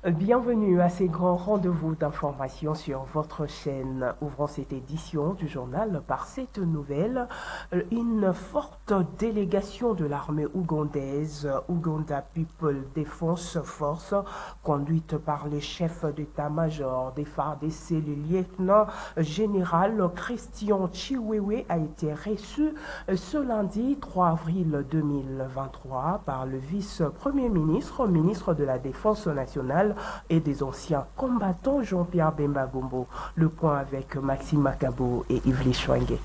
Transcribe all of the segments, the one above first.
Bienvenue à ces grands rendez-vous d'information sur votre chaîne. Ouvrons cette édition du journal par cette nouvelle. Une forte délégation de l'armée ougandaise, Uganda People Defense Force, conduite par le chef d'état-major des FARDC, le lieutenant général Christian Chiwewe, a été reçu ce lundi 3 avril 2023 par le vice-premier ministre, ministre de la Défense nationale et des anciens combattants Jean-Pierre Bemba Gombo. Le point avec Maxime Makabo et Yves Chouangué.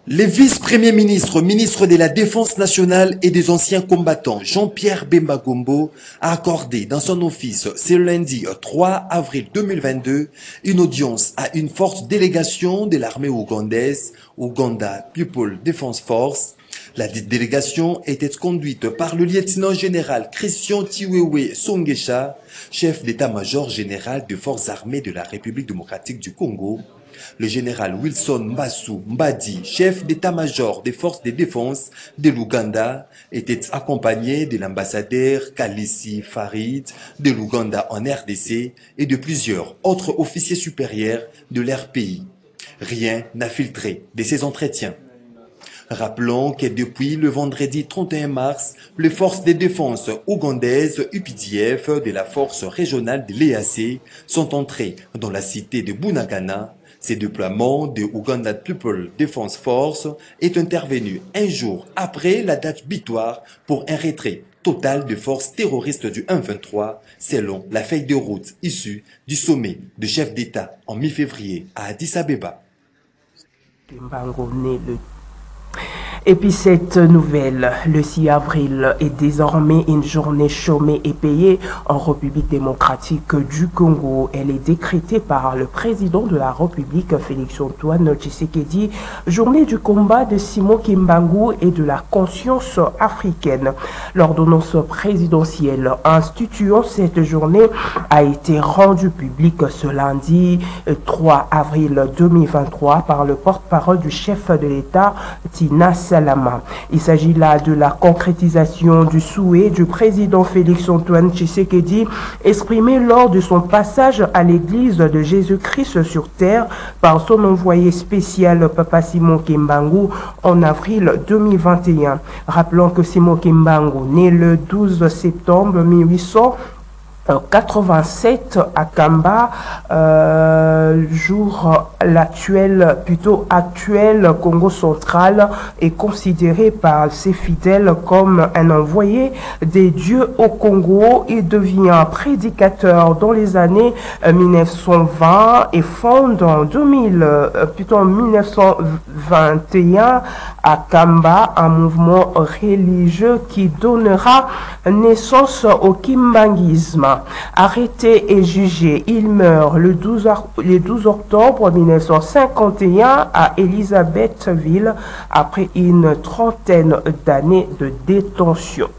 Les vice-premiers ministres, ministre de la Défense nationale et des anciens combattants, Jean-Pierre Bemba Gombo, a accordé dans son office ce lundi 3 avril 2022 une audience à une forte délégation de l'armée ougandaise, Uganda People Defense Force. La délégation était conduite par le lieutenant général Christian Chiwewe Songesha, chef d'état-major général des forces armées de la République démocratique du Congo. Le général Wilson Mbassou Mbadi, chef d'état-major des forces de défense de l'Ouganda, était accompagné de l'ambassadeur Kalisi Farid de l'Ouganda en RDC et de plusieurs autres officiers supérieurs de leur pays. Rien n'a filtré de ces entretiens. Rappelons que depuis le vendredi 31 mars, les forces de défense ougandaises UPDF de la force régionale de l'EAC sont entrées dans la cité de Bunagana. Ce déploiement de Uganda People Defense Force est intervenu un jour après la date butoir pour un retrait total de forces terroristes du M23, selon la feuille de route issue du sommet de chef d'État en mi-février à Addis Abeba. Et puis cette nouvelle, le 6 avril est désormais une journée chômée et payée en République démocratique du Congo. Elle est décrétée par le président de la République, Félix-Antoine Tshisekedi, journée du combat de Simon Kimbangu et de la conscience africaine. L'ordonnance présidentielle instituant cette journée a été rendue publique ce lundi 3 avril 2023 par le porte-parole du chef de l'État, Tina Salama. Il s'agit là de la concrétisation du souhait du président Félix-Antoine Tshisekedi exprimé lors de son passage à l'église de Jésus-Christ sur terre par son envoyé spécial Papa Simon Kimbangu en avril 2021. Rappelons que Simon Kimbangu, né le 12 septembre 1887 à Kamba, actuel Congo central, est considéré par ses fidèles comme un envoyé des dieux au Congo. Il devient prédicateur dans les années 1920 et fonde en 1921 à Kamba un mouvement religieux qui donnera naissance au kimbanguisme. Arrêté et jugé, il meurt le 12 octobre 1951 à Elisabethville après une trentaine d'années de détention.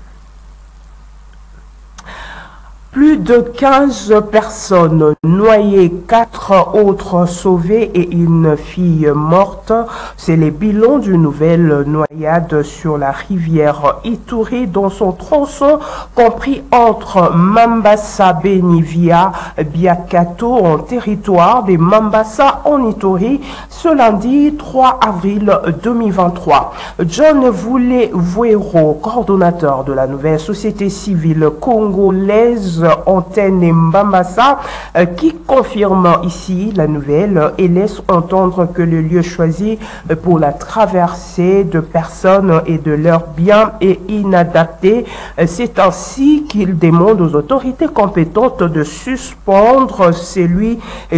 Plus de 15 personnes noyées, 4 autres sauvées et une fille morte. C'est les bilans d'une nouvelle noyade sur la rivière Ituri dans son tronçon compris entre Mambasa-Benivia, Biakato en territoire des Mambasa en Ituri ce lundi 3 avril 2023. John Voulé-Vouero, coordonnateur de la nouvelle société civile congolaise Antenne Mbambasa, qui confirme ici la nouvelle et laisse entendre que le lieu choisi pour la traversée de personnes et de leurs biens est inadapté. C'est ainsi qu'il demande aux autorités compétentes de suspendre celui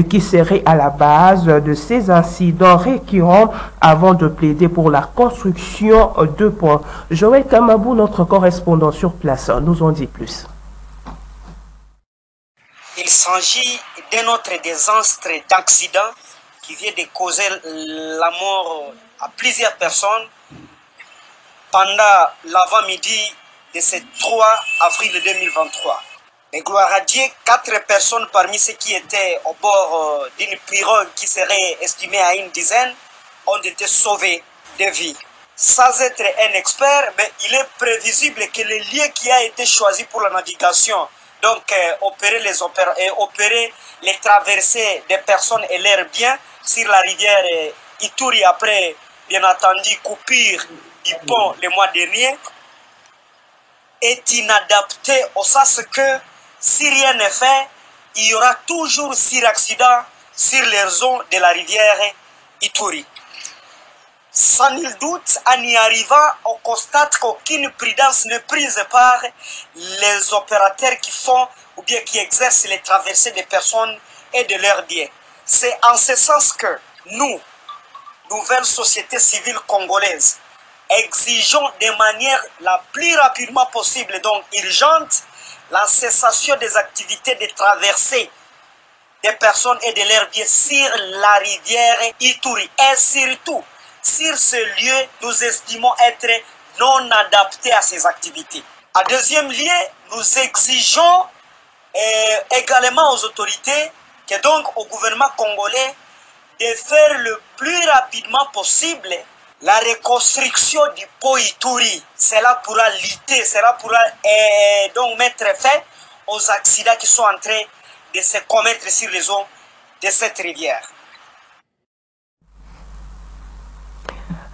qui serait à la base de ces incidents récurrents avant de plaider pour la construction de ponts. Joël Kamabou, notre correspondant sur place, nous en dit plus. Il s'agit d'un autre désastre d'accident qui vient de causer la mort à plusieurs personnes pendant l'avant-midi de ce 3 avril 2023. Et gloire à Dieu, 4 personnes parmi ceux qui étaient au bord d'une pirogue qui serait estimée à une dizaine ont été sauvés de vie. Sans être un expert, mais il est prévisible que le lieu qui a été choisi pour la navigation, donc opérer les traversées des personnes et leurs biens sur la rivière Ituri après, bien entendu, coupure du pont le mois dernier, est inadapté au sens que si rien n'est fait, il y aura toujours accidents sur les zones de la rivière Ituri. Sans nul doute, en y arrivant, on constate qu'aucune prudence n'est prise par les opérateurs qui font ou bien qui exercent les traversées des personnes et de leurs biens. C'est en ce sens que nous, nouvelle société civile congolaise, exigeons de manière la plus rapidement possible, donc urgente, la cessation des activités de traversée des personnes et de leurs biens sur la rivière Ituri. Et surtout, sur ce lieu, nous estimons être non adaptés à ces activités. En deuxième lieu, nous exigeons également aux autorités, que donc au gouvernement congolais, de faire le plus rapidement possible la reconstruction du pont Ituri. Cela pourra lutter, cela pourra donc mettre fin aux accidents qui sont en train de se commettre sur les eaux de cette rivière.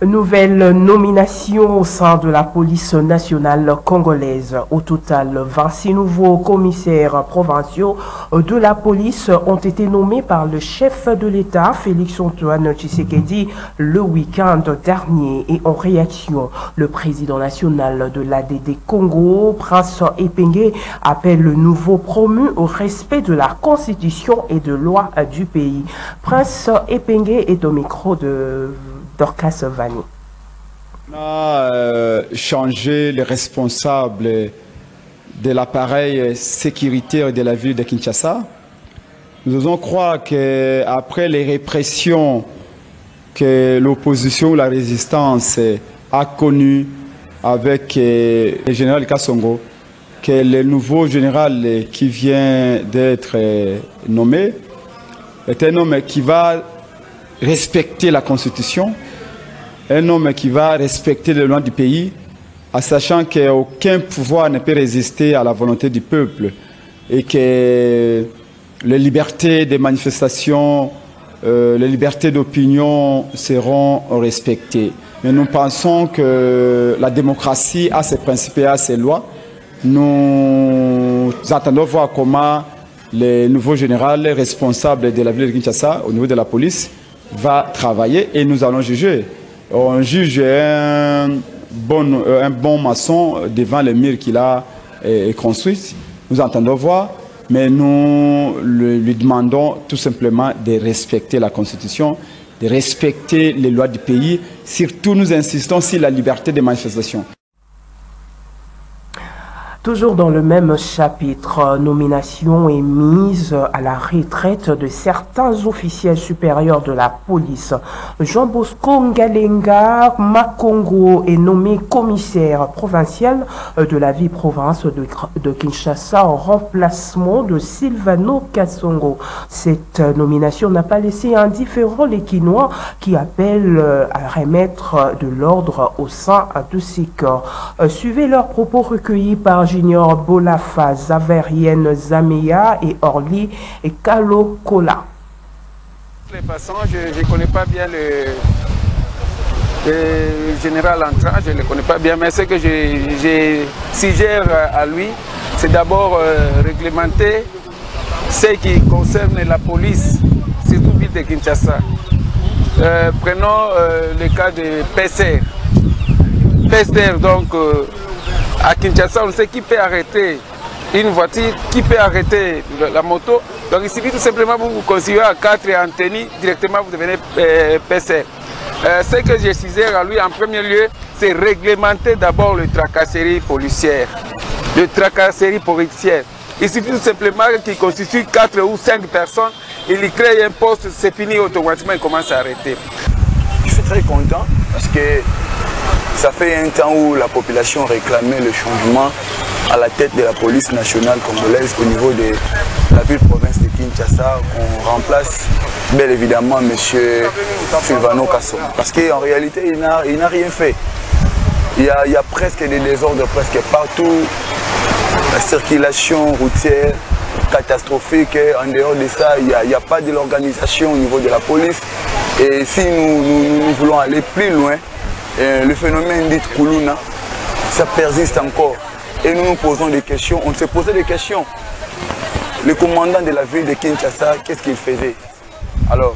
Nouvelle nomination au sein de la police nationale congolaise. Au total, 26 nouveaux commissaires provinciaux de la police ont été nommés par le chef de l'État, Félix-Antoine Tshisekedi, le week-end dernier. Et en réaction, le président national de l'ADD Congo, Prince Epenge, appelle le nouveau promu au respect de la Constitution et de loi du pays. Prince Epenge est au micro de Dorcas Vani. On a changé les responsables de l'appareil sécuritaire de la ville de Kinshasa. Nous osons croire qu'après les répressions que l'opposition ou la résistance a connues avec le général Kassongo, que le nouveau général qui vient d'être nommé est un homme qui va respecter la Constitution, un homme qui va respecter les lois du pays, en sachant qu'aucun pouvoir ne peut résister à la volonté du peuple et que les libertés de manifestation, les libertés d'opinion seront respectées. Mais nous pensons que la démocratie a ses principes et a ses lois. Nous attendons voir comment le nouveau général responsable de la ville de Kinshasa, au niveau de la police, va travailler et nous allons juger. On juge un bon maçon devant le mur qu'il a construit. Nous entendons voir, mais nous lui demandons tout simplement de respecter la Constitution, de respecter les lois du pays. Surtout, nous insistons sur la liberté de manifestation. Toujours dans le même chapitre, nomination et mise à la retraite de certains officiels supérieurs de la police. Jean Bosco Ngalenga Makongo est nommé commissaire provincial de la ville-province de Kinshasa en remplacement de Silvano Kassongo. Cette nomination n'a pas laissé indifférent les Kinois qui appellent à remettre de l'ordre au sein de ces corps. Suivez leurs propos recueillis par Junior Bolafa, Zaverienne Zameya et Orly et Kalokola. De toute façon, je ne connais pas bien le général entrant, je ne le connais pas bien, mais ce que je suggère à lui, c'est d'abord réglementer ce qui concerne la police, surtout ville de Kinshasa. Prenons le cas de PSR. PSR, donc, à Kinshasa, on sait qui peut arrêter une voiture, qui peut arrêter la moto. Donc il suffit tout simplement vous conseiller à 4 et en tenue, directement vous devenez PSR. Ce que je suggère à lui en premier lieu, c'est réglementer d'abord le tracasserie policière. Le tracasserie policière. Il suffit tout simplement qu'il constitue 4 ou 5 personnes, il y crée un poste, c'est fini automatiquement, il commence à arrêter. Je suis très content parce que ça fait un temps où la population réclamait le changement à la tête de la police nationale congolaise au niveau de la ville-province de Kinshasa, qu'on remplace bel évidemment M. Sylvano Kasson. Parce qu'en réalité, il n'a rien fait. Il y a presque des désordres presque partout, la circulation routière catastrophique. En dehors de ça, il n'y a pas de l'organisation au niveau de la police. Et si nous voulons aller plus loin, le phénomène dit Koulouna, ça persiste encore. Et nous nous posons des questions, on se posait des questions. Le commandant de la ville de Kinshasa, qu'est-ce qu'il faisait? Alors,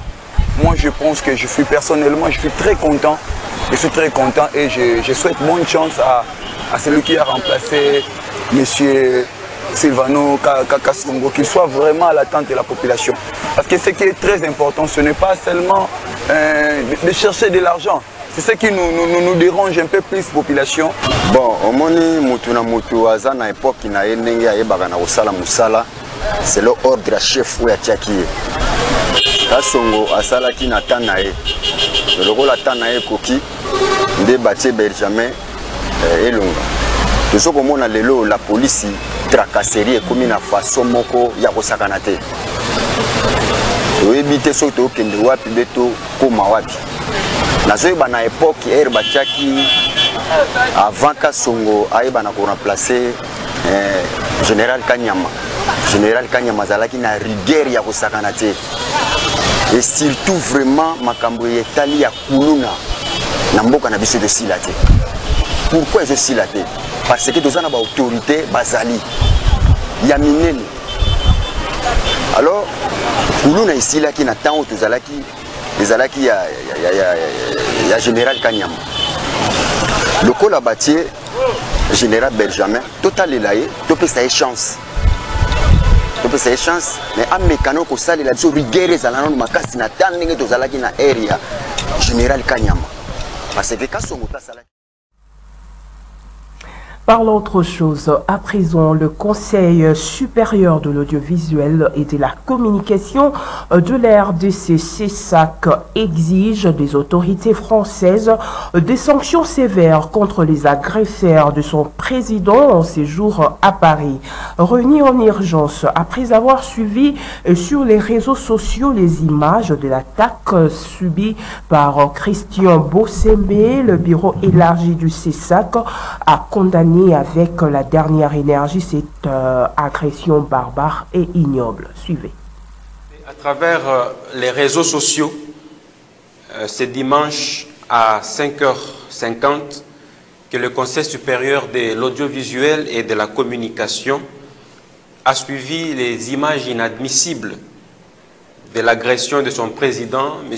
moi je pense que je suis très content. Je suis très content et je souhaite bonne chance à celui qui a remplacé M. Sylvano Kasongo, qu'il soit vraiment à l'attente de la population. Parce que ce qui est très important, ce n'est pas seulement de chercher de l'argent. C'est ce qui nous dérange un peu plus, population. Bon, au moni mutuna mutu azana époque na enenge ayebaka na kosala musala, c'est le ordre à chef ou ya tiaki. Kasongo asalaki na tana ye. Lokola tana ye koki nde batie Benjamin elonga. Tozo komona lelo la police tracasserie ekomi na façon moko ya kosakana te. Toyebi te soki tokende wapi beto koma wapi. Nazoyeba na époque ere batiaki avant Kasongo ayeba na ko remplacer Général Kanyama. Général Kanyama azalaki na rigueur ya kosakana te. Et surtout vraiment makambo yetali ya kuluna na mboka na biso de silate. Pourquoi je silate? Parce que tozana ba autorité bazali ya minene. Alors kuluna isilaki na temps tozalaki ezalaki ya Général Kanyama. Le colabatier Général Benjamin total elaye topesa ye chance. Topesa ye chance mais a mécano ko salela biso rigueur ezalana no makasi na temps ndenge tozalaki na area Général Kanyama. Parce que Kasongo tasala. Parlons autre chose. À présent, le Conseil supérieur de l'audiovisuel et de la communication de la RDC CESAC exige des autorités françaises des sanctions sévères contre les agresseurs de son président en séjour à Paris. Réunis en urgence après avoir suivi sur les réseaux sociaux les images de l'attaque subie par Christian Bossembe, le bureau élargi du CESAC a condamné avec la dernière énergie cette agression barbare et ignoble. Suivez. À travers les réseaux sociaux, ce dimanche à 5h50, que le Conseil supérieur de l'audiovisuel et de la communication a suivi les images inadmissibles de l'agression de son président, M.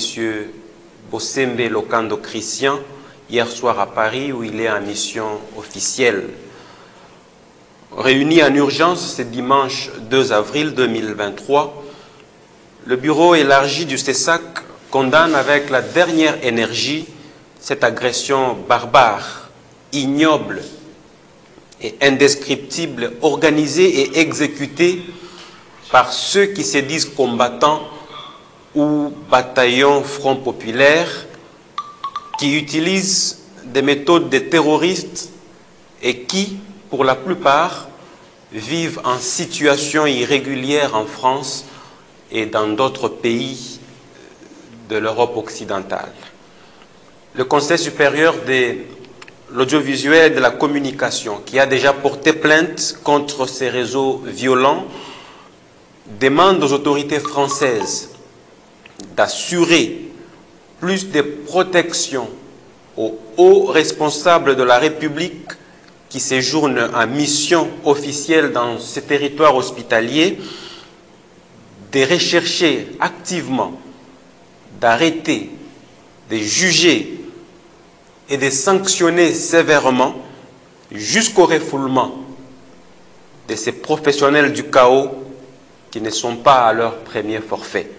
Bossembe Lokando Christian, hier soir à Paris où il est en mission officielle. Réuni en urgence ce dimanche 2 avril 2023, le bureau élargi du CESAC condamne avec la dernière énergie cette agression barbare, ignoble et indescriptible organisée et exécutée par ceux qui se disent combattants ou bataillons Front Populaire, qui utilisent des méthodes de terroristes et qui, pour la plupart, vivent en situation irrégulière en France et dans d'autres pays de l'Europe occidentale. Le Conseil supérieur de l'audiovisuel et de la communication, qui a déjà porté plainte contre ces réseaux violents, demande aux autorités françaises d'assurer plus de protection aux hauts responsables de la République qui séjournent en mission officielle dans ces territoires hospitaliers, de rechercher activement, d'arrêter, de juger et de sanctionner sévèrement jusqu'au refoulement de ces professionnels du chaos qui ne sont pas à leur premier forfait.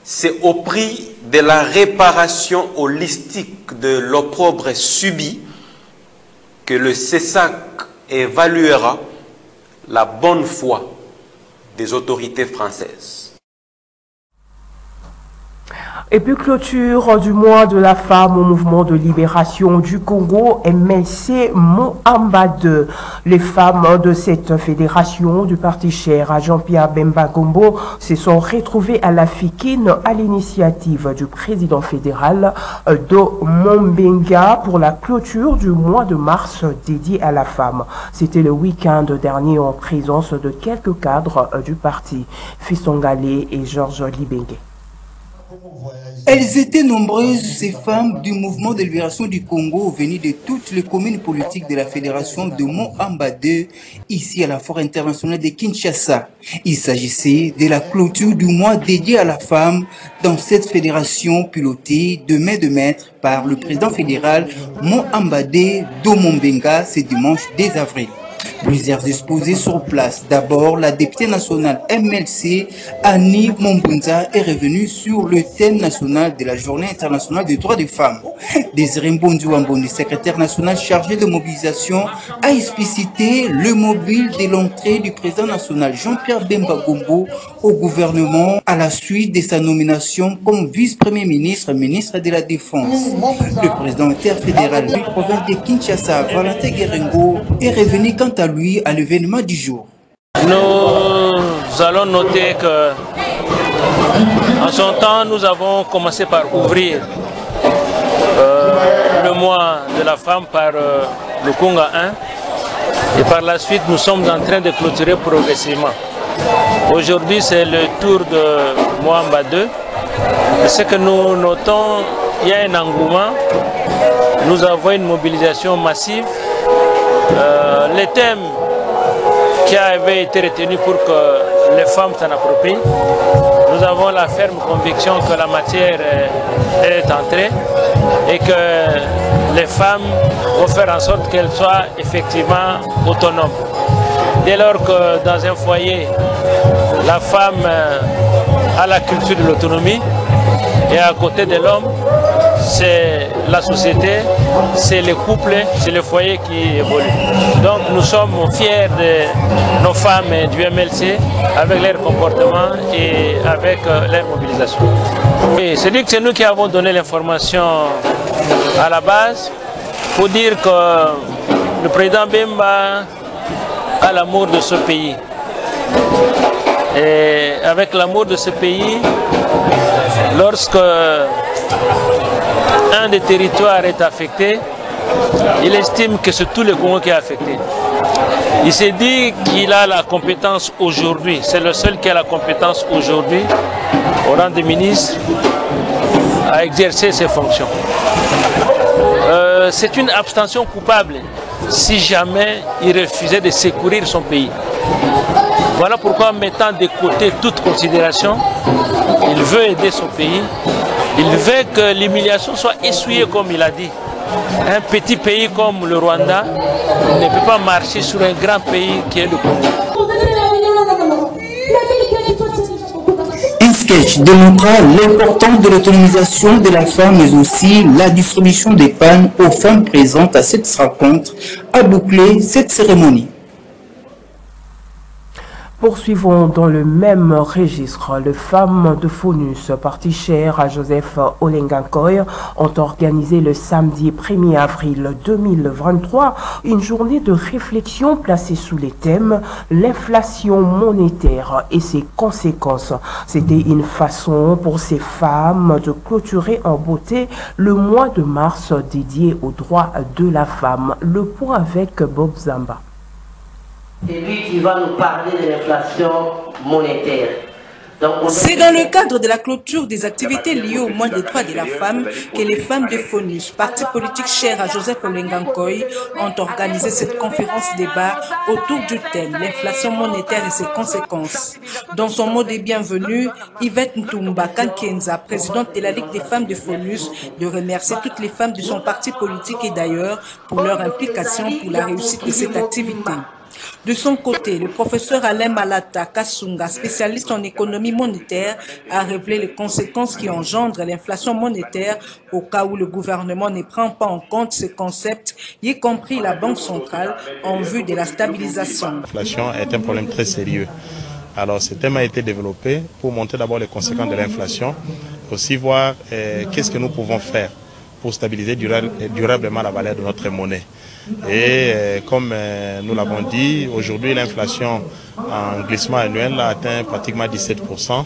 C'est au prix de la réparation holistique de l'opprobre subi que le CESAC évaluera la bonne foi des autorités françaises. Et puis clôture du mois de la femme au mouvement de libération du Congo, MLC Mohamba 2. Les femmes de cette fédération du parti cher à Jean-Pierre Bemba Gombo se sont retrouvées à la Fikine à l'initiative du président fédéral Do Mombenga pour la clôture du mois de mars dédié à la femme. C'était le week-end dernier en présence de quelques cadres du parti, Fiston Galé et Georges Libengue. Elles étaient nombreuses, ces femmes du mouvement de libération du Congo venues de toutes les communes politiques de la fédération de Mohamba 2, ici à la Forêt internationale de Kinshasa. Il s'agissait de la clôture du mois dédié à la femme dans cette fédération pilotée de main de maître par le président fédéral Mohamba 2 Do Mombenga ce dimanche 10 avril. Plusieurs exposés sur place. D'abord, la députée nationale MLC, Annie Mombunza, est revenue sur le thème national de la Journée internationale des droits des femmes. Désiré Mbondiouambondi, secrétaire national chargé de mobilisation, a explicité le mobile de l'entrée du président national Jean-Pierre Bemba Gombo au gouvernement à la suite de sa nomination comme vice-premier ministre, ministre de la Défense. Le président interfédéral de la province de Kinshasa, Valentin Guérengo, est revenu quant à lui à l'événement du jour. Nous allons noter que en son temps, nous avons commencé par ouvrir le mois de la femme par le Conga 1 et par la suite nous sommes en train de clôturer progressivement. Aujourd'hui c'est le tour de Mohamba 2. Ce que nous notons, il y a un engouement, nous avons une mobilisation massive. Les thèmes qui avaient été retenus pour que les femmes s'en approprient, nous avons la ferme conviction que la matière est entrée et que les femmes vont faire en sorte qu'elles soient effectivement autonomes. Dès lors que dans un foyer, la femme a la culture de l'autonomie et à côté de l'homme, c'est la société, c'est les couples, c'est le foyer qui évolue. Donc nous sommes fiers de nos femmes du MLC avec leur comportement et avec leur mobilisation. C'est dit que c'est nous qui avons donné l'information à la base pour dire que le président Bemba a l'amour de ce pays. Et avec l'amour de ce pays, lorsque un des territoires est affecté, il estime que c'est tout le Congo qui est affecté. Il s'est dit qu'il a la compétence aujourd'hui, c'est le seul qui a la compétence aujourd'hui, au rang de ministre, à exercer ses fonctions. C'est une abstention coupable si jamais il refusait de secourir son pays. Voilà pourquoi, mettant de côté toute considération, il veut aider son pays. Il veut que l'humiliation soit essuyée comme il a dit. Un petit pays comme le Rwanda ne peut pas marcher sur un grand pays qui est le Congo. Un sketch démontrant l'importance de l'autonomisation de la femme, mais aussi la distribution des pannes aux femmes présentes à cette rencontre a bouclé cette cérémonie. Poursuivons dans le même registre. Les femmes de Fonus, parti cher à Joseph Olengankoy, ont organisé le samedi 1er avril 2023 une journée de réflexion placée sous les thèmes l'inflation monétaire et ses conséquences. C'était une façon pour ces femmes de clôturer en beauté le mois de mars dédié aux droits de la femme. Le point avec Bob Zamba. C'est lui qui va nous parler de l'inflation monétaire. C'est dans le cadre de la clôture des activités liées au mois des droits de la femme que les femmes de Fonus, parti politique cher à Joseph Olengankoy, ont organisé cette conférence débat autour du thème l'inflation monétaire et ses conséquences. Dans son mot de bienvenue, Yvette Ntumba Kankenza, présidente de la Ligue des femmes de Fonus, de remercier toutes les femmes de son parti politique et d'ailleurs pour leur implication pour la réussite de cette activité. De son côté, le professeur Alain Malata Kassunga, spécialiste en économie monétaire, a révélé les conséquences qui engendrent l'inflation monétaire au cas où le gouvernement ne prend pas en compte ces concepts, y compris la Banque centrale, en vue de la stabilisation. L'inflation est un problème très sérieux. Alors ce thème a été développé pour montrer d'abord les conséquences de l'inflation, aussi voir qu'est-ce que nous pouvons faire pour stabiliser durablement la valeur de notre monnaie. Et comme nous l'avons dit, aujourd'hui l'inflation en glissement annuel a atteint pratiquement 17%.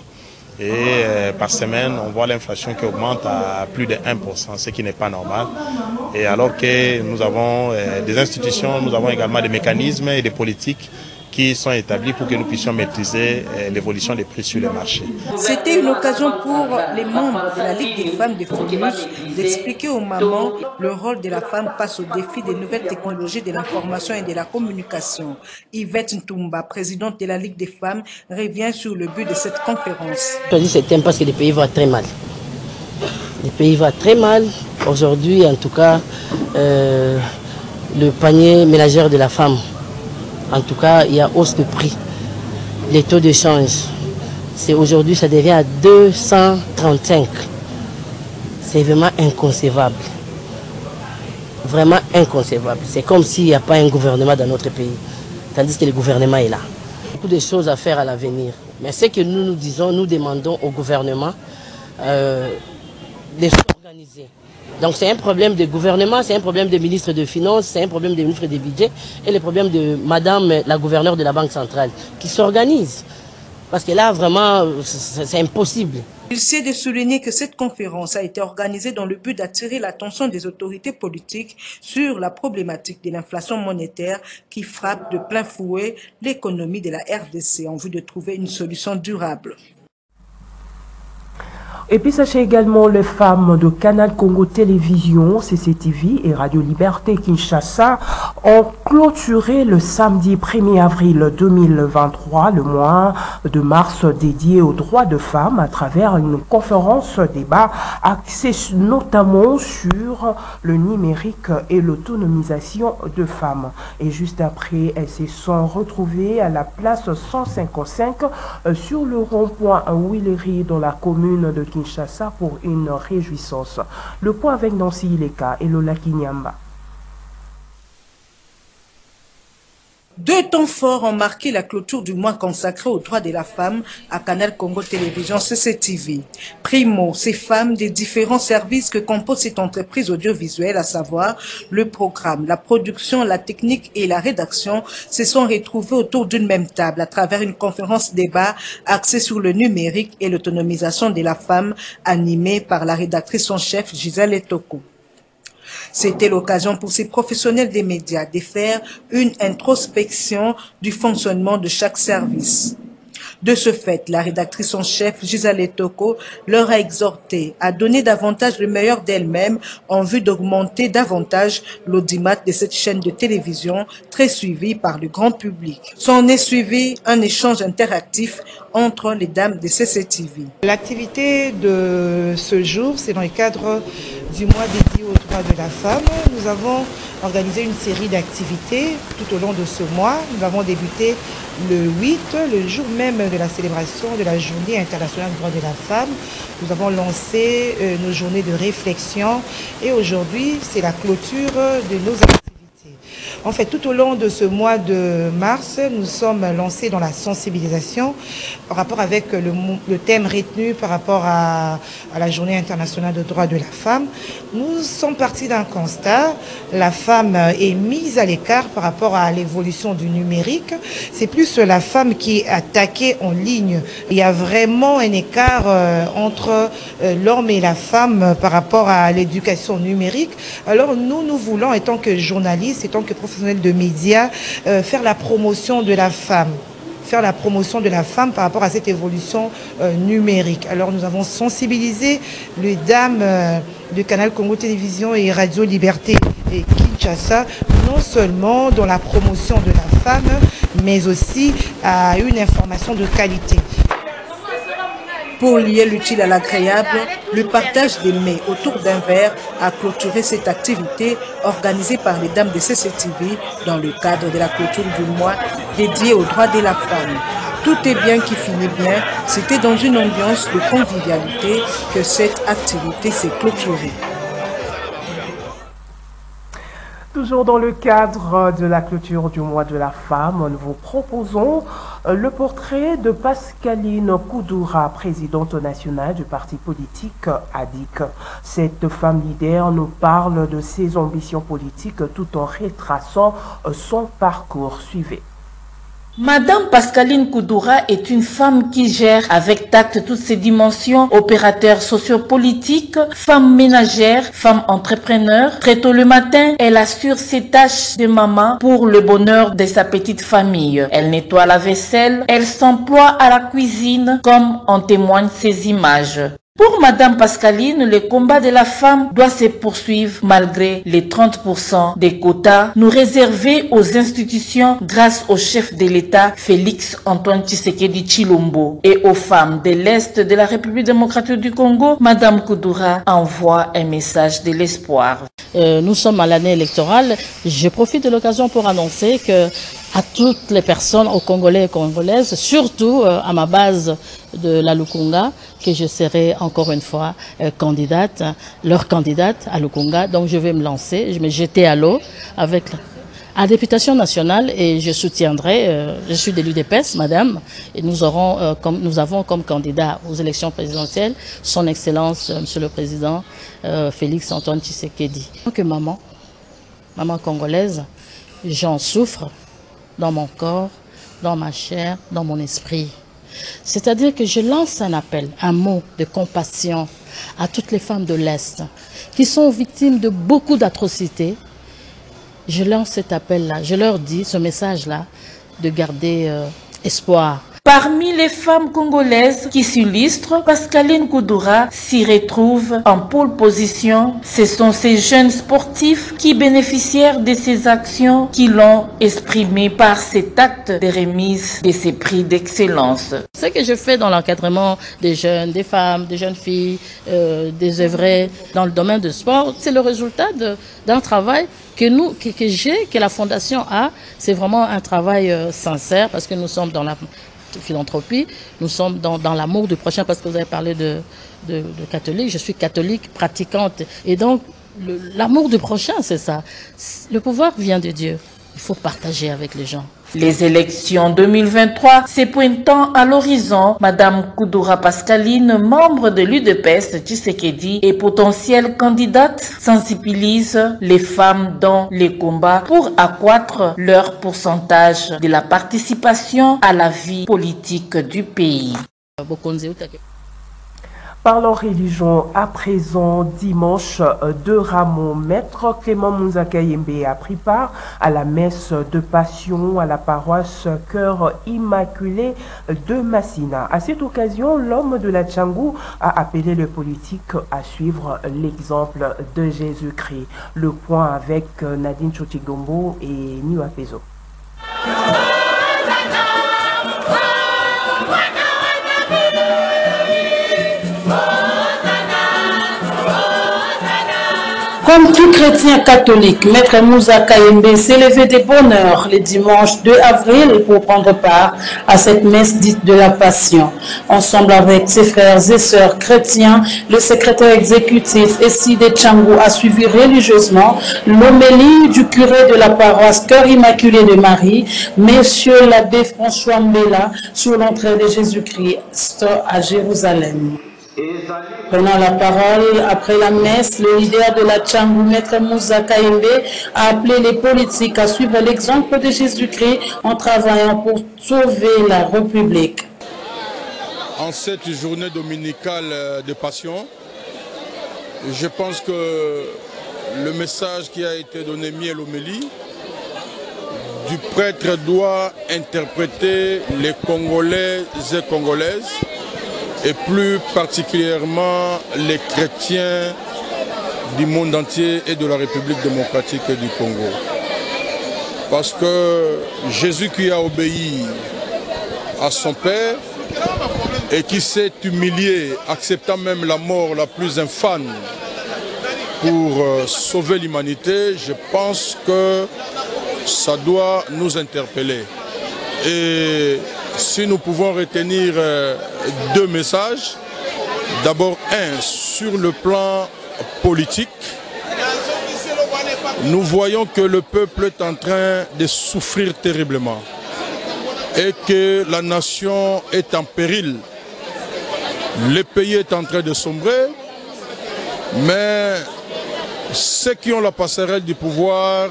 Et par semaine, on voit l'inflation qui augmente à plus de 1%, ce qui n'est pas normal. Et alors que nous avons des institutions, nous avons également des mécanismes et des politiques qui sont établis pour que nous puissions maîtriser l'évolution des prix sur les marchés. C'était une occasion pour les membres de la Ligue des femmes de FONUS d'expliquer aux mamans le rôle de la femme face aux défis des nouvelles technologies de l'information et de la communication. Yvette Ntumba, présidente de la Ligue des femmes, revient sur le but de cette conférence. Je dis ce thème parce que les pays vont très mal. Les pays vont très mal. Aujourd'hui, en tout cas, le panier ménagère de la femme, en tout cas, il y a hausse de prix. Les taux de change, aujourd'hui, ça devient à 235. C'est vraiment inconcevable. Vraiment inconcevable. C'est comme s'il n'y a pas un gouvernement dans notre pays. Tandis que le gouvernement est là. Beaucoup de choses à faire à l'avenir. Mais ce que nous disons, nous demandons au gouvernement de s'organiser. Donc c'est un problème de gouvernement, c'est un problème des ministres de Finances, c'est un problème des ministres des Budgets et le problème de Madame la gouverneure de la Banque centrale qui s'organise. Parce que là, vraiment, c'est impossible. Il s'est de souligner que cette conférence a été organisée dans le but d'attirer l'attention des autorités politiques sur la problématique de l'inflation monétaire qui frappe de plein fouet l'économie de la RDC en vue de trouver une solution durable. Et puis sachez également les femmes de Canal Congo Télévision, CCTV et Radio Liberté Kinshasa ont clôturé le samedi 1er avril 2023 le mois de mars dédié aux droits de femmes à travers une conférence débat axée notamment sur le numérique et l'autonomisation de femmes. Et juste après, elles se sont retrouvées à la place 155 sur le rond-point Willery dans la commune de Kinshasa pour une réjouissance. Le point avec Nancy Ileka et Lola Kinyamba. Deux temps forts ont marqué la clôture du mois consacré aux droits de la femme à Canal Congo Télévision CCTV. Primo, ces femmes des différents services que compose cette entreprise audiovisuelle, à savoir le programme, la production, la technique et la rédaction, se sont retrouvées autour d'une même table à travers une conférence débat axée sur le numérique et l'autonomisation de la femme, animée par la rédactrice en chef Gisèle Etoko. C'était l'occasion pour ces professionnels des médias de faire une introspection du fonctionnement de chaque service. De ce fait, la rédactrice en chef, Gisèle Etoko, leur a exhorté à donner davantage le meilleur d'elle-même en vue d'augmenter davantage l'audimat de cette chaîne de télévision très suivie par le grand public. S'en est suivi un échange interactif entre les dames de CCTV. L'activité de ce jour, c'est dans le cadre du mois dédié aux droits de la femme. Nous avons organisé une série d'activités tout au long de ce mois. Nous avons débuté le 8, le jour même de la célébration de la Journée internationale des droits de la femme. Nous avons lancé nos journées de réflexion et aujourd'hui, c'est la clôture de nos activités. En fait, tout au long de ce mois de mars, nous sommes lancés dans la sensibilisation par rapport avec le thème retenu par rapport à la Journée internationale des droits de la femme. Nous sommes partis d'un constat, la femme est mise à l'écart par rapport à l'évolution du numérique. C'est plus la femme qui est attaquée en ligne. Il y a vraiment un écart entre l'homme et la femme par rapport à l'éducation numérique. Alors nous voulons, en tant que journalistes, en tant que professionnels de médias, faire la promotion de la femme. Faire la promotion de la femme par rapport à cette évolution numérique. Alors nous avons sensibilisé les dames de Canal Congo Télévision et Radio Liberté et Kinshasa, non seulement dans la promotion de la femme, mais aussi à une information de qualité. Pour lier l'utile à l'agréable, le partage des mets autour d'un verre a clôturé cette activité organisée par les dames de CCTV dans le cadre de la clôture du mois dédié aux droits de la femme. Tout est bien qui finit bien, c'était dans une ambiance de convivialité que cette activité s'est clôturée. Tout toujours dans le cadre de la clôture du mois de la femme, nous vous proposons le portrait de Pascaline Koudoura, présidente nationale du parti politique ADIC. Cette femme leader nous parle de ses ambitions politiques tout en retraçant son parcours. Suivez. Madame Pascaline Koudoura est une femme qui gère avec tact toutes ses dimensions, opérateur sociopolitique, femme ménagère, femme entrepreneur. Très tôt le matin, elle assure ses tâches de maman pour le bonheur de sa petite famille. Elle nettoie la vaisselle, elle s'emploie à la cuisine comme en témoignent ces images. Pour Madame Pascaline, le combat de la femme doit se poursuivre malgré les 30% des quotas nous réservés aux institutions grâce au chef de l'État Félix Antoine Tshisekedi Tshilombo et aux femmes de l'Est de la République démocratique du Congo. Madame Koudoura envoie un message de l'espoir. Nous sommes à l'année électorale. Je profite de l'occasion pour annoncer que à toutes les personnes, aux Congolais et Congolaises, surtout à ma base de la Lukunga, que je serai encore une fois candidate, leur candidate à Lukunga. Donc je vais me lancer, je vais me jeter à l'eau avec à la députation nationale et je soutiendrai, je suis de l'UDPS, madame, et nous avons comme candidat aux élections présidentielles son Excellence, Monsieur le Président, Félix Antoine Tshisekedi. En tant que maman congolaise, j'en souffre dans mon corps, dans ma chair, dans mon esprit. C'est-à-dire que je lance un appel, un mot de compassion à toutes les femmes de l'Est qui sont victimes de beaucoup d'atrocités. Je lance cet appel-là, je leur dis ce message-là de garder espoir. Parmi les femmes congolaises qui s'illustrent, Pascaline Koudoura s'y retrouve en pole position. Ce sont ces jeunes sportifs qui bénéficièrent de ces actions qui l'ont exprimé par cet acte de remise de ces prix d'excellence. Ce que je fais dans l'encadrement des jeunes, des femmes, des jeunes filles, des œuvrés dans le domaine du sport, c'est le résultat d'un travail que la Fondation a. C'est vraiment un travail sincère parce que nous sommes dans la philanthropie, nous sommes dans l'amour du prochain parce que vous avez parlé de catholique, je suis catholique pratiquante et donc l'amour du prochain c'est ça, le pouvoir vient de Dieu, il faut partager avec les gens. Les élections 2023 se pointant à l'horizon, Madame Koudoura Pascaline, membre de l'UDPS Tshisekedi et potentielle candidate, sensibilise les femmes dans les combats pour accroître leur pourcentage de la participation à la vie politique du pays. Parlons religion à présent, dimanche de Ramon. Maître Clément Mounzakayembe a pris part à la messe de Passion à la paroisse Cœur Immaculé de Massina. À cette occasion, l'homme de la Tchangou a appelé les politiques à suivre l'exemple de Jésus-Christ. Le point avec Nadine Chotigombo et Niwa Pezo. Comme tout chrétien catholique, Maître Mounzakayembe s'est levé de bonne heure le dimanche 2 avril pour prendre part à cette messe dite de la Passion. Ensemble avec ses frères et sœurs chrétiens, le secrétaire exécutif Essi de Tchangou a suivi religieusement l'homélie du curé de la paroisse Cœur Immaculé de Marie, Monsieur l'abbé François Mbela, sur l'entrée de Jésus-Christ à Jérusalem. Prenant la parole après la messe, le leader de la Tchangou, Maître Mounzakayembe, a appelé les politiques à suivre l'exemple de Jésus-Christ en travaillant pour sauver la République. En cette journée dominicale de Passion, je pense que le message qui a été donné à l'homélie du prêtre doit interpréter les Congolais et Congolaises et plus particulièrement les chrétiens du monde entier et de la République démocratique du Congo. Parce que Jésus qui a obéi à son Père et qui s'est humilié, acceptant même la mort la plus infâme pour sauver l'humanité, je pense que ça doit nous interpeller. Et si nous pouvons retenir deux messages, d'abord un sur le plan politique, nous voyons que le peuple est en train de souffrir terriblement et que la nation est en péril. Le pays est en train de sombrer, mais ceux qui ont la passerelle du pouvoir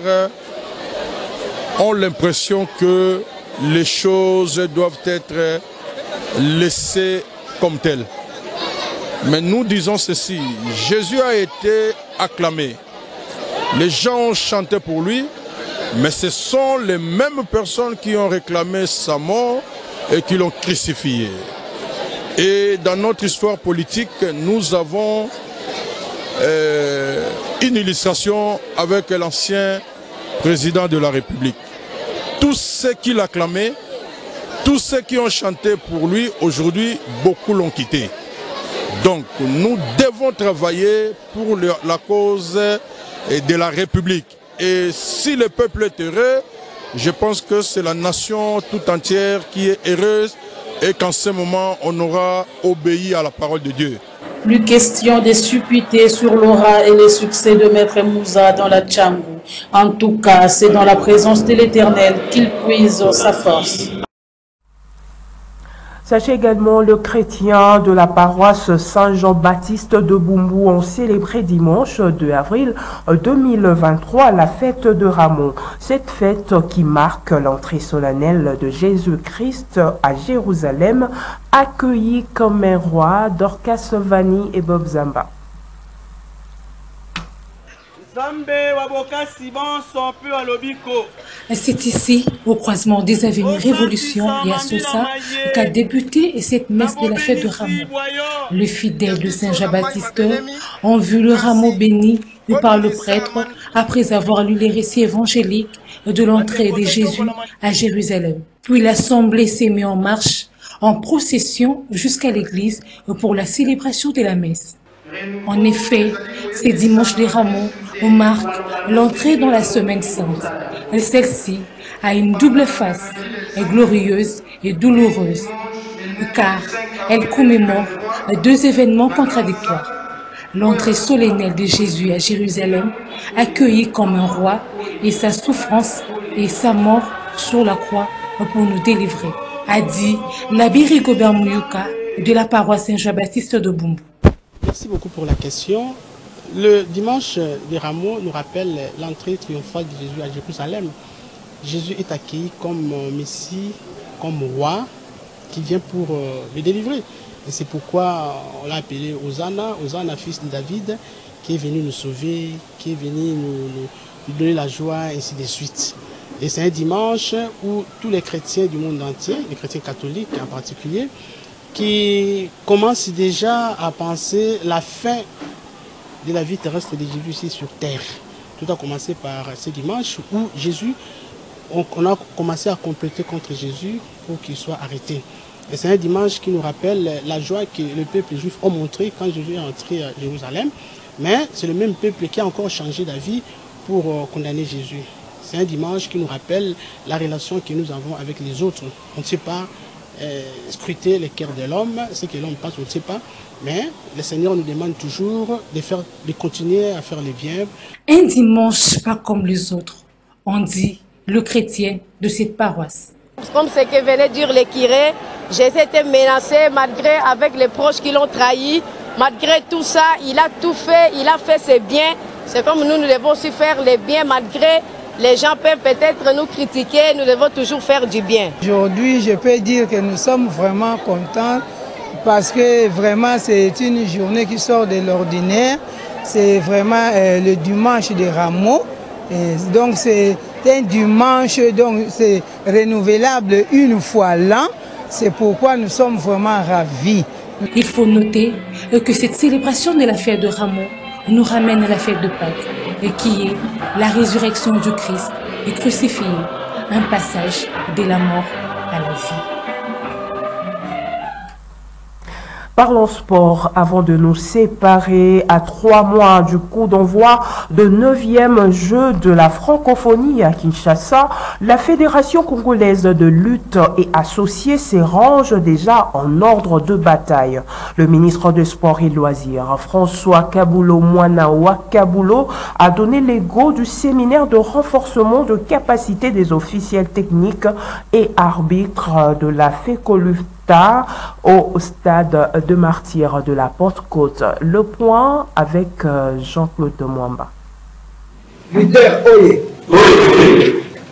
ont l'impression que les choses doivent être laissées comme telles. Mais nous disons ceci, Jésus a été acclamé. Les gens ont chanté pour lui, mais ce sont les mêmes personnes qui ont réclamé sa mort et qui l'ont crucifié. Et dans notre histoire politique, nous avons une illustration avec l'ancien président de la République. Tous ceux qui l'acclamaient, tous ceux qui ont chanté pour lui, aujourd'hui, beaucoup l'ont quitté. Donc, nous devons travailler pour la cause de la République. Et si le peuple est heureux, je pense que c'est la nation tout entière qui est heureuse et qu'en ce moment, on aura obéi à la parole de Dieu. Plus question de supputer sur l'aura et les succès de Maître Moussa dans la Tchangou. En tout cas, c'est dans la présence de l'Éternel qu'il puise sa force. Sachez également, le chrétien de la paroisse Saint-Jean-Baptiste de Bumbu ont célébré dimanche 2 avril 2023 la fête de Ramon. Cette fête qui marque l'entrée solennelle de Jésus-Christ à Jérusalem, accueilli comme un roi, Dorcas Vani et Bob Zamba. C'est ici, au croisement des avenues Révolution et Assosa, qu'a débuté cette messe de la fête de Ramon. Les fidèles de Saint-Jean-Baptiste ont vu le rameau béni par le prêtre après avoir lu les récits évangéliques de l'entrée de Jésus à Jérusalem. Puis l'assemblée s'est mise en marche, en procession jusqu'à l'église pour la célébration de la messe. En effet, ces dimanches des rameaux marquent l'entrée dans la semaine sainte. Celle-ci a une double face, glorieuse et douloureuse, car elle commémore 2 événements contradictoires. L'entrée solennelle de Jésus à Jérusalem, accueilli comme un roi, et sa souffrance et sa mort sur la croix pour nous délivrer, a dit l'abbé Rigobert Mouyouka de la paroisse Saint-Jean-Baptiste de Bumbu. Merci beaucoup pour la question. Le dimanche des Rameaux nous rappelle l'entrée triomphale de Jésus à Jérusalem. Jésus est accueilli comme Messie, comme roi, qui vient pour le délivrer. Et c'est pourquoi on l'a appelé Hosanna, Hosanna, fils de David, qui est venu nous sauver, qui est venu nous donner la joie, et ainsi de suite. Et c'est un dimanche où tous les chrétiens du monde entier, les chrétiens catholiques en particulier, qui commence déjà à penser la fin de la vie terrestre de Jésus ici sur terre. Tout a commencé par ce dimanche où Jésus, on a commencé à compléter contre Jésus pour qu'il soit arrêté. Et c'est un dimanche qui nous rappelle la joie que le peuple juif a montré quand Jésus est entré à Jérusalem. Mais c'est le même peuple qui a encore changé d'avis pour condamner Jésus. C'est un dimanche qui nous rappelle la relation que nous avons avec les autres. On ne sait pas scruter les cœurs de l'homme, ce que l'homme pense, on ne sait pas, mais le Seigneur nous demande toujours de continuer à faire le bien. Un dimanche pas comme les autres, on dit le chrétien de cette paroisse. Comme ce que venait dire le curé, Jésus était menacé malgré avec les proches qui l'ont trahi, malgré tout ça, il a tout fait, il a fait ses biens. C'est comme nous devons aussi faire les biens malgré les gens peuvent peut-être nous critiquer, nous devons toujours faire du bien. Aujourd'hui, je peux dire que nous sommes vraiment contents parce que vraiment c'est une journée qui sort de l'ordinaire. C'est vraiment le dimanche des Rameaux. Et donc c'est un dimanche, donc c'est renouvelable une fois l'an. C'est pourquoi nous sommes vraiment ravis. Il faut noter que cette célébration de la fête de Rameaux nous ramène à la fête de Pâques, et qui est la résurrection du Christ et crucifié, un passage de la mort à la vie. Parlons sport avant de nous séparer à 3 mois du coup d'envoi de 9e jeu de la francophonie à Kinshasa. La Fédération congolaise de lutte et associés s'y range déjà en ordre de bataille. Le ministre des Sports et Loisirs, François Kabulo Mwanawa Kabulo, a donné les go du séminaire de renforcement de capacité des officiels techniques et arbitres de la FECOLUFTA au stade de Martyrs de la Porte-Côte. Le point avec Jean-Claude Mwamba. Leader Oye.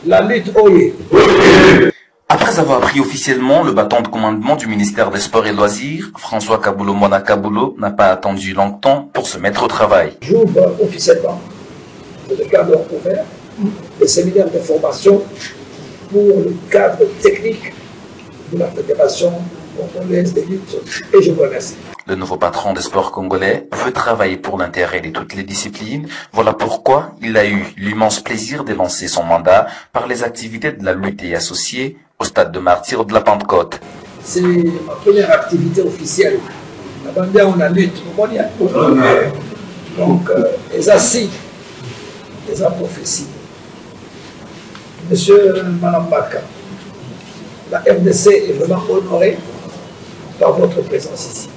La lutte Oye. Après avoir pris officiellement le bâton de commandement du ministère des Sports et Loisirs, François Kabulo Mwana Kabulo n'a pas attendu longtemps pour se mettre au travail. J'ouvre officiellement, pour le cadre ouvert, le séminaire de formation pour le cadre technique de la Fédération congolaise de lutte et je vous remercie. Le nouveau patron des sports congolais veut travailler pour l'intérêt de toutes les disciplines. Voilà pourquoi il a eu l'immense plaisir de lancer son mandat par les activités de la lutte et associée au stade de Martyrs de la Pentecôte. C'est ma première activité officielle. La bandière, on a lutte. Donc, les assis, les prophéties. Monsieur Malambaka, la RDC est vraiment honorée par votre présence ici.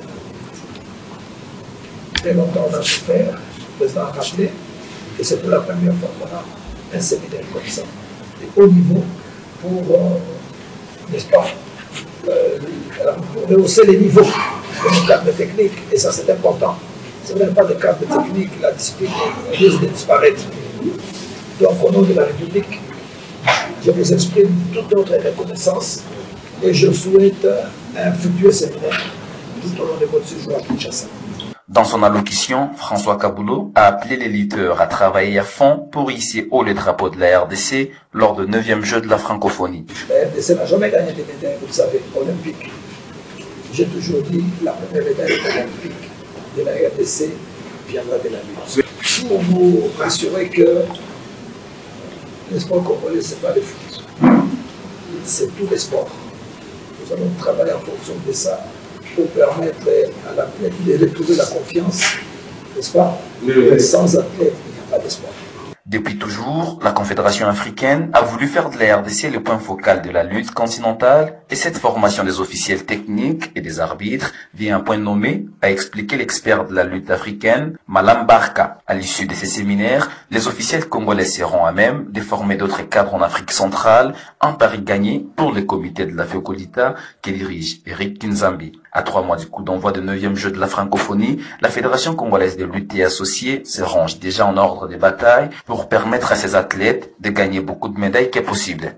Très longtemps on a souffert, le président a rappelé, et c'est pour la première fois qu'on a un séminaire comme ça, de haut niveau, pour, n'est-ce pas, pour rehausser les niveaux de nos cadres techniques, et ça c'est important. Si vous n'avez pas de cadre technique, la discipline risque de disparaître. Donc au nom de la République, je vous exprime toute notre reconnaissance et je souhaite un futur séminaire tout au long de votre séjour à Kinshasa. Dans son allocution, François Kabulo a appelé les lutteurs à travailler à fond pour hisser haut le drapeau de la RDC lors du 9e jeu de la francophonie. La RDC n'a jamais gagné de médailles, vous le savez, olympiques. J'ai toujours dit la première médaille olympique de la RDC viendra de la lutte. Pour vous rassurer que le sport congolais, ce n'est pas le foot, c'est tous les sports. Nous allons travailler en fonction de ça pour permettre à l'athlète de retrouver la confiance, n'est-ce pas? Sans athlète, il n'y a pas de sport. Depuis toujours, la Confédération africaine a voulu faire de la RDC le point focal de la lutte continentale et cette formation des officiels techniques et des arbitres vient un point nommé, a expliqué l'expert de la lutte africaine, Malam Barka. À l'issue de ces séminaires, les officiels congolais seront à même de former d'autres cadres en Afrique centrale, un pari gagné pour le comité de la FECOLITA que dirige Eric Kinzambi. À 3 mois du coup d'envoi de 9e jeu de la francophonie, la Fédération congolaise de lutte et associés se range déjà en ordre de bataille pour permettre à ses athlètes de gagner beaucoup de médailles que possible.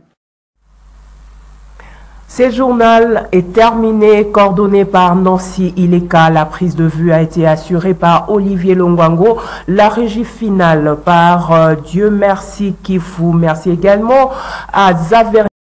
Ce journal est terminé, coordonné par Nancy Ileka. La prise de vue a été assurée par Olivier Longwango. La régie finale par Dieu merci Kifou. Merci également à Zaver.